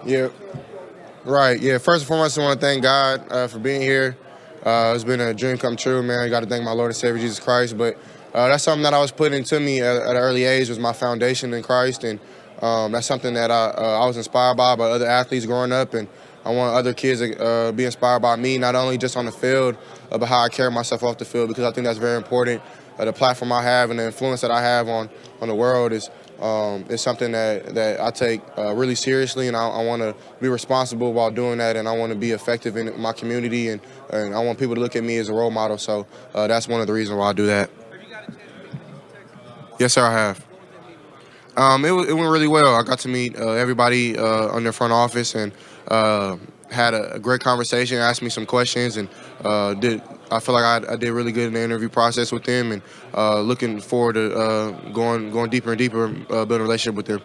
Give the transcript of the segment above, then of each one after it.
Yeah, right. Yeah, first and foremost, I want to thank God for being here. It's been a dream come true, man. I got to thank my Lord and Savior Jesus Christ. But that's something that I was put into me at an early age was my foundation in Christ, and that's something that I was inspired by other athletes growing up, and I want other kids to be inspired by me, not only just on the field, but how I carry myself off the field, because I think that's very important. The platform I have and the influence that I have on the world is something that I take really seriously, and I want to be responsible while doing that, and I want to be effective in my community, and I want people to look at me as a role model. So that's one of the reasons why I do that. Yes, sir, I have. It went really well. I got to meet everybody on their front office and had a great conversation. Asked me some questions and did. I feel like I did really good in the interview process with them, and looking forward to going deeper and deeper, building a relationship with them.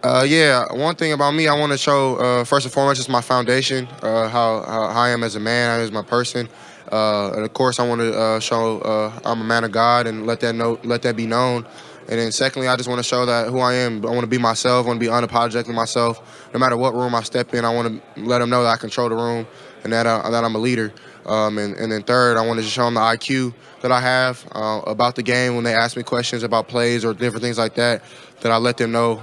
Yeah, one thing about me, I want to show first and foremost is my foundation, how I am as a man, as my person, and of course I want to show I'm a man of God and let that be known. And then secondly, I just want to show that who I am. I want to be myself. I want to be unapologetic myself. No matter what room I step in, I want to let them know that I control the room and that I'm a leader. And then third, I want to just show them the IQ that I have about the game when they ask me questions about plays or different things like that. That I let them know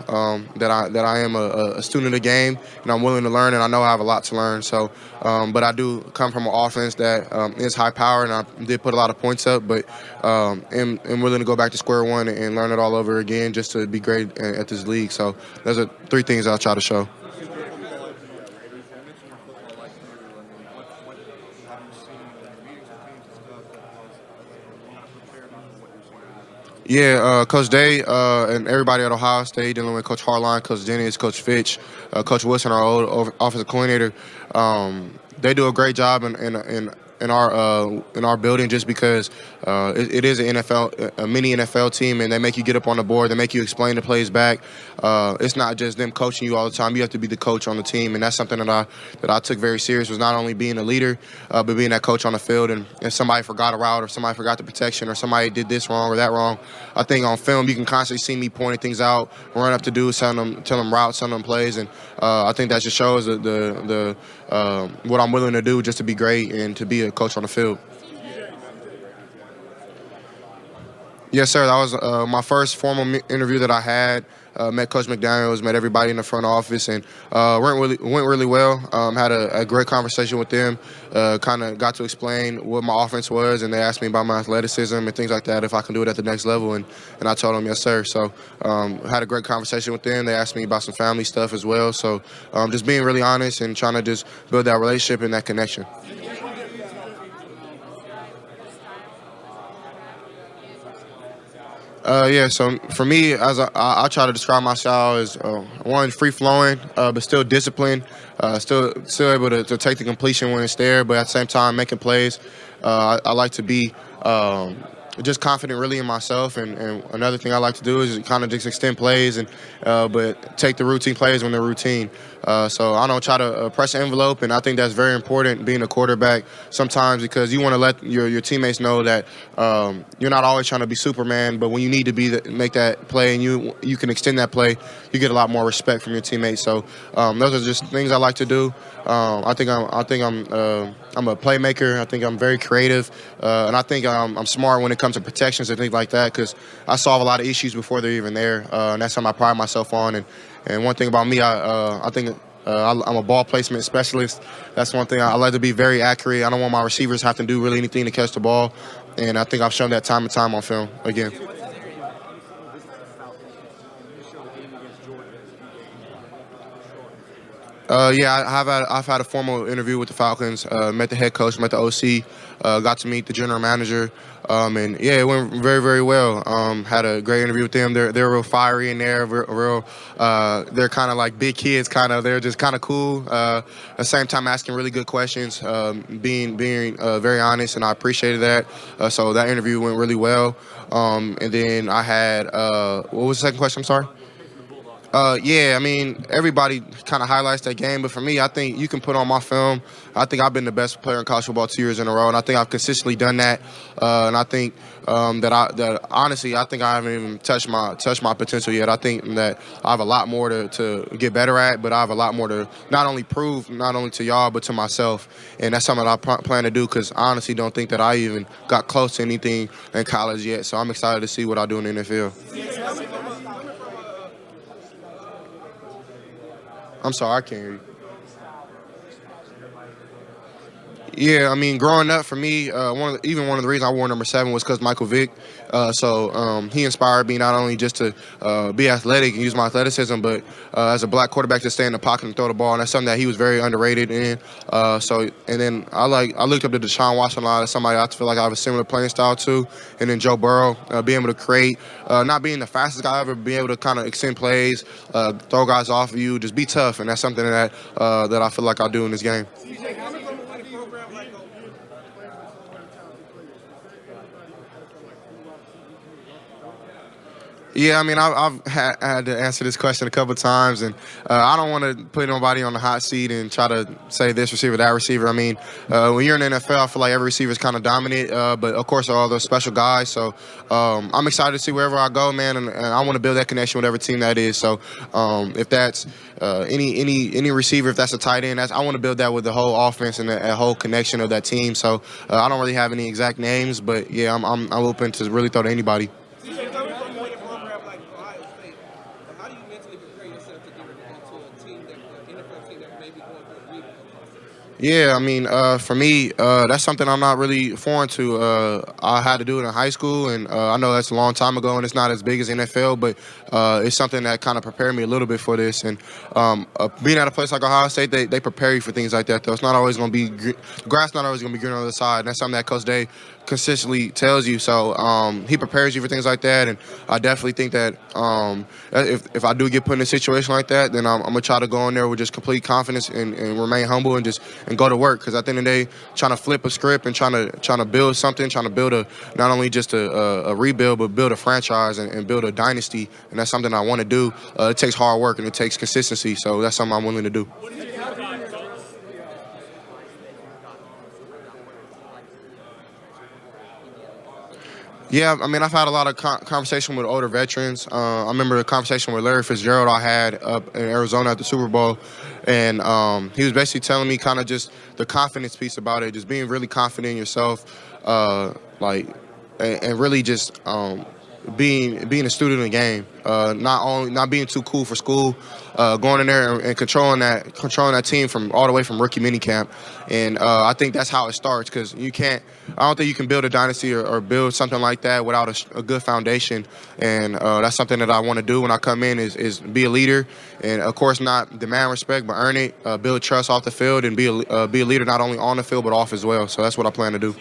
that I am a student of the game and I'm willing to learn, and I know I have a lot to learn. So, but I do come from an offense that is high power, and I did put a lot of points up, but am willing to go back to square one and learn it all over again just to be great at this league. So those are three things I'll try to show. Yeah, Coach Day and everybody at Ohio State, dealing with Coach Harline, Coach Dennis, Coach Fitch, Coach Wilson, our old offensive coordinator. They do a great job in our building, just because it is an NFL, a mini NFL team, and they make you get up on the board. They make you explain the plays back. It's not just them coaching you all the time. You have to be the coach on the team, and that's something that I took very serious. Was not only being a leader, but being that coach on the field. And if somebody forgot a route, or somebody forgot the protection, or somebody did this wrong or that wrong, I think on film you can constantly see me pointing things out, run up to dudes, tell them routes, telling them plays, and I think that just shows the what I'm willing to do just to be great and to be a coach on the field. Yes, sir. That was my first formal interview that I had. Met Coach McDaniels, met everybody in the front office, and went really well. Had a great conversation with them. Kind of got to explain what my offense was, and they asked me about my athleticism and things like that, if I can do it at the next level, and I told them yes, sir. So had a great conversation with them. They asked me about some family stuff as well. So just being really honest and trying to just build that relationship and that connection. Yeah, so for me, as I try to describe my style as one, free flowing, but still disciplined, still able to take the completion when it's there, but at the same time making plays. I like to be just confident really in myself, and another thing I like to do is kind of just extend plays and but take the routine plays when they're routine. So I don't try to press the envelope, and I think that's very important being a quarterback sometimes, because you want to let your teammates know that you're not always trying to be Superman, but when you need to make that play and you can extend that play, you get a lot more respect from your teammates. So those are just things I like to do. I think I'm a playmaker. I think I'm very creative, and I think I'm smart when it comes to protections and things like that, because I solve a lot of issues before they're even there, and that's something I pride myself on. And one thing about me, I think I'm a ball placement specialist. That's one thing I like to be very accurate. I don't want my receivers to have to do really anything to catch the ball, and I think I've shown that time and time on film again. Yeah, I've had a formal interview with the Falcons. Met the head coach, met the OC, got to meet the general manager, and yeah, it went very, very well. Had a great interview with them. They're real fiery in there, real. They're kind of like big kids, kind of. They're just kind of cool. At the same time, asking really good questions, being very honest, and I appreciated that. So that interview went really well. And then I had what was the second question? I'm sorry. Yeah, I mean, everybody kind of highlights that game, but for me, I think you can put on my film. I think I've been the best player in college football 2 years in a row, and I think I've consistently done that. And I think that honestly, I think I haven't even touched my potential yet. I think that I have a lot more to get better at, but I have a lot more to not only prove, not only to y'all, but to myself. And that's something that I plan to do because I honestly don't think that I even got close to anything in college yet. So I'm excited to see what I do in the NFL. I'm sorry, I can't hear you. Yeah, I mean, growing up for me, one of the reasons I wore number 7 was because Michael Vick. He inspired me not only just to be athletic and use my athleticism, but as a black quarterback to stay in the pocket and throw the ball. And that's something that he was very underrated in. And then I looked up to Deshaun Watson a lot as somebody I feel like I have a similar playing style to. And then Joe Burrow, being able to create, not being the fastest guy ever, being able to kind of extend plays, throw guys off of you, just be tough. And that's something that I feel like I do in this game. Yeah, I mean, I've had to answer this question a couple times, and I don't want to put nobody on the hot seat and try to say this receiver, that receiver. I mean, when you're in the NFL, I feel like every receiver is kind of dominant, but of course, all those special guys. So I'm excited to see wherever I go, man, and I want to build that connection with whatever team that is. So if that's any receiver, if that's a tight end, I want to build that with the whole offense and the whole connection of that team. So I don't really have any exact names, but yeah, I'm open to really throw to anybody. Yeah, I mean, for me, that's something I'm not really foreign to. I had to do it in high school, and I know that's a long time ago, and it's not as big as NFL, but it's something that kind of prepared me a little bit for this. And being at a place like Ohio State, they prepare you for things like that, though. It's not always going to be grass, not always going to be green on the other side. And that's something that Coach Day consistently tells you. So he prepares you for things like that, and I definitely think that if I do get put in a situation like that, then I'm gonna try to go in there with just complete confidence and remain humble and go to work. Because at the end of the day, trying to flip a script and trying to build something, trying to build not only just a rebuild, but build a franchise and build a dynasty, and that's something I want to do. It takes hard work and it takes consistency, so that's something I'm willing to do. Yeah, I mean, I've had a lot of conversation with older veterans. I remember the conversation with Larry Fitzgerald I had up in Arizona at the Super Bowl, and he was basically telling me kind of just the confidence piece about it, just being really confident in yourself, like, and really just being a student of the game, not being too cool for school, going in there and controlling that team from all the way from rookie minicamp, and I think that's how it starts because I don't think you can build a dynasty or build something like that without a good foundation, and that's something that I want to do when I come in is be a leader, and of course not demand respect but earn it, build trust off the field, and be a leader not only on the field but off as well. So that's what I plan to do.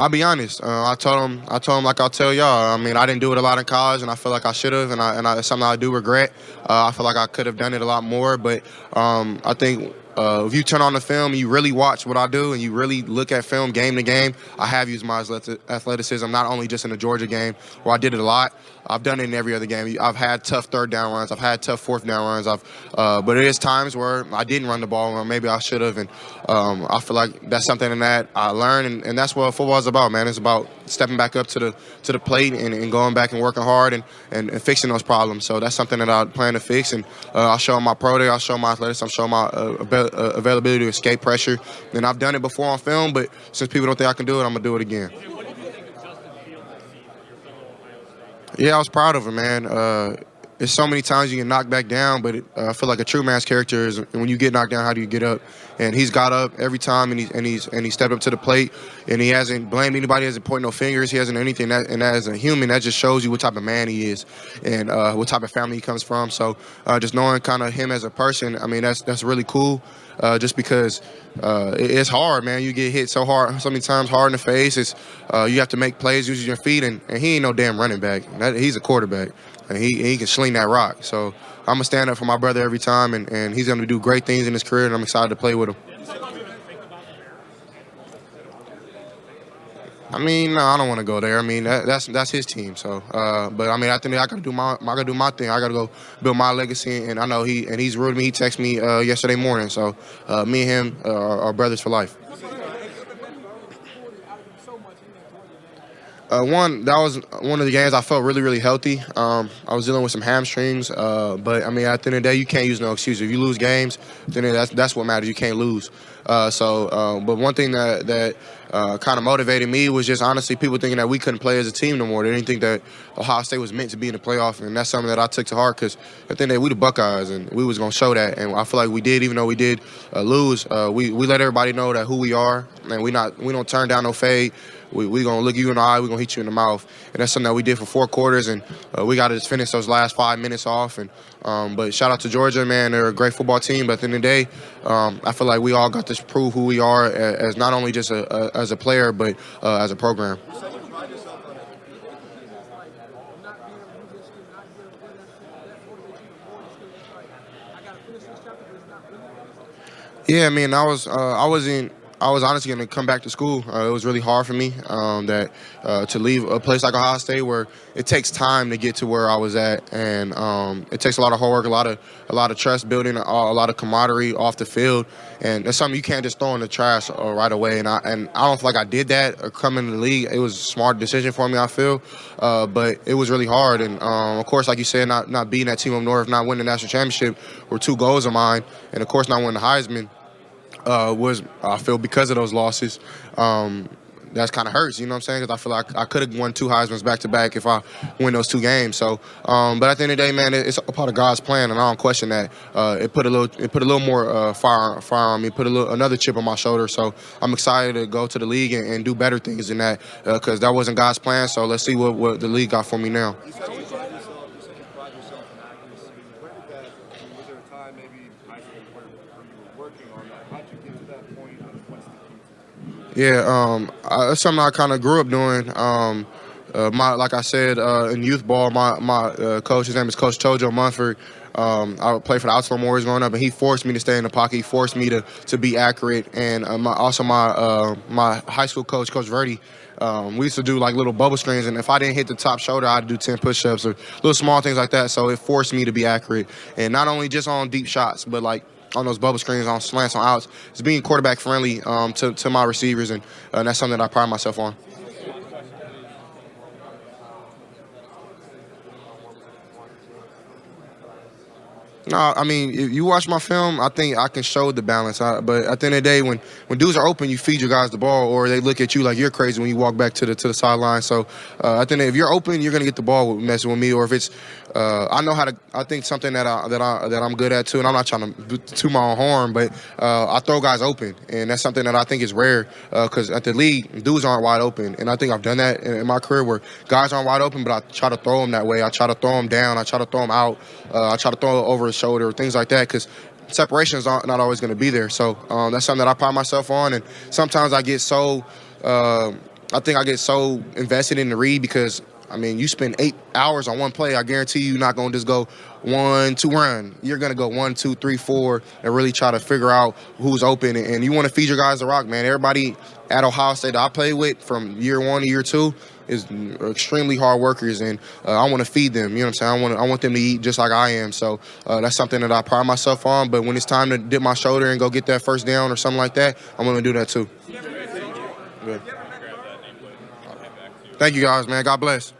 I'll be honest. I told him like I'll tell y'all. I mean, I didn't do it a lot in college, and I feel like I should have, and it's something I do regret. I feel like I could have done it a lot more, but I think if you turn on the film and you really watch what I do, and you really look at film game to game, I have used my athleticism not only just in the Georgia game where I did it a lot. I've done it in every other game. I've had tough third down runs. I've had tough fourth down runs. But it is times where I didn't run the ball, or maybe I should have. And I feel like that's something that I learned, and that's what football is about, man. It's about stepping back up to the plate and going back and working hard and fixing those problems. So that's something that I plan to fix, and I'll show my pro day. I'll show my athletics. I'll show my availability to escape pressure. And I've done it before on film, but since people don't think I can do it, I'm gonna do it again. Yeah, I was proud of him, man. There's so many times you get knocked back down, but I feel like a true man's character is when you get knocked down, how do you get up? And he's got up every time, and he stepped up to the plate, and he hasn't blamed anybody, hasn't pointed no fingers, he hasn't anything. And that as a human, that just shows you what type of man he is, and what type of family he comes from. So just knowing kind of him as a person, I mean, that's really cool. Just because it's hard, man. You get hit so hard, so many times, hard in the face. You have to make plays using your feet, and he ain't no damn running back. He's a quarterback, and he can sling that rock. So I'm gonna stand up for my brother every time, and he's gonna do great things in his career, and I'm excited to play with him. I mean, no, I don't want to go there. I mean, that's his team. So, but I mean, I think I got to do my thing. I got to go build my legacy. And I know he's rude to me. He texted me yesterday morning. So, me and him are brothers for life. That was one of the games I felt really, really healthy. I was dealing with some hamstrings, but I mean, at the end of the day, you can't use no excuse. If you lose games, then that's what matters. You can't lose. But one thing that kind of motivated me was just honestly people thinking that we couldn't play as a team no more. They didn't think that Ohio State was meant to be in the playoff, and that's something that I took to heart because at the end of the day, we the Buckeyes, and we was gonna show that. And I feel like we did, even though we did lose. We let everybody know that who we are, and we don't turn down no fade. We gonna look you in the eye. We gonna hit you in the mouth, and that's something that we did for 4 quarters. And we got to just finish those last 5 minutes off. And but shout out to Georgia, man. They're a great football team. But at the end of the day, I feel like we all got to prove who we are as not only just as a player, but as a program. Yeah, I mean, I was honestly going to come back to school. It was really hard for me to leave a place like Ohio State where it takes time to get to where I was at, and it takes a lot of hard work, a lot of trust building, a lot of camaraderie off the field, and that's something you can't just throw in the trash right away. And I don't feel like I did that coming to the league. It was a smart decision for me, I feel, but it was really hard. And of course, like you said, not beating that team up north, not winning the national championship were 2 goals of mine, and of course, not winning the Heisman. Was I feel because of those losses, that's kind of hurts. You know what I'm saying? Because I feel like I could have won 2 Heismans back to back if I win those 2 games. So, but at the end of the day, man, it's a part of God's plan, and I don't question that. It put a little more fire on me, put another chip on my shoulder. So I'm excited to go to the league and do better things than that because that wasn't God's plan. So let's see what the league got for me now. Yeah, that's something I kind of grew up doing. Like I said, in youth ball, my coach, his name is Coach Tojo Munford. I would play for the Outlaw Warriors growing up, and he forced me to stay in the pocket. He forced me to be accurate. And my high school coach, Coach Verdi, we used to do like little bubble screens, and if I didn't hit the top shoulder, I'd do 10 push-ups or little small things like that. So it forced me to be accurate, and not only just on deep shots, but like on those bubble screens, on slants, on outs. It's being quarterback friendly to my receivers, and that's something that I pride myself on. No, I mean, if you watch my film, I think I can show the balance. But at the end of the day, when dudes are open, you feed your guys the ball, or they look at you like you're crazy when you walk back to the sideline. So I think if you're open, you're gonna get the ball messing with me. Or if it's, I know how to. I think something that I'm good at too, and I'm not trying to toot my own horn, but I throw guys open, and that's something that I think is rare because at the league, dudes aren't wide open, and I think I've done that in my career where guys aren't wide open, but I try to throw them that way. I try to throw them down. I try to throw them out. I try to throw over his shoulder, things like that, because separation is not always going to be there. So that's something that I pride myself on, and sometimes I get so I think I get so invested in the read because, I mean, you spend 8 hours on one play. I guarantee you're not going to just go 1, 2 run. You're going to go 1, 2, 3, 4 and really try to figure out who's open. And you want to feed your guys the rock, man. Everybody at Ohio State that I play with from year 1 to year 2 is extremely hard workers, and I want to feed them. You know what I'm saying? I want them to eat just like I am. So that's something that I pride myself on. But when it's time to dip my shoulder and go get that first down or something like that, I'm going to do that too. Yeah. Thank you guys, man. God bless.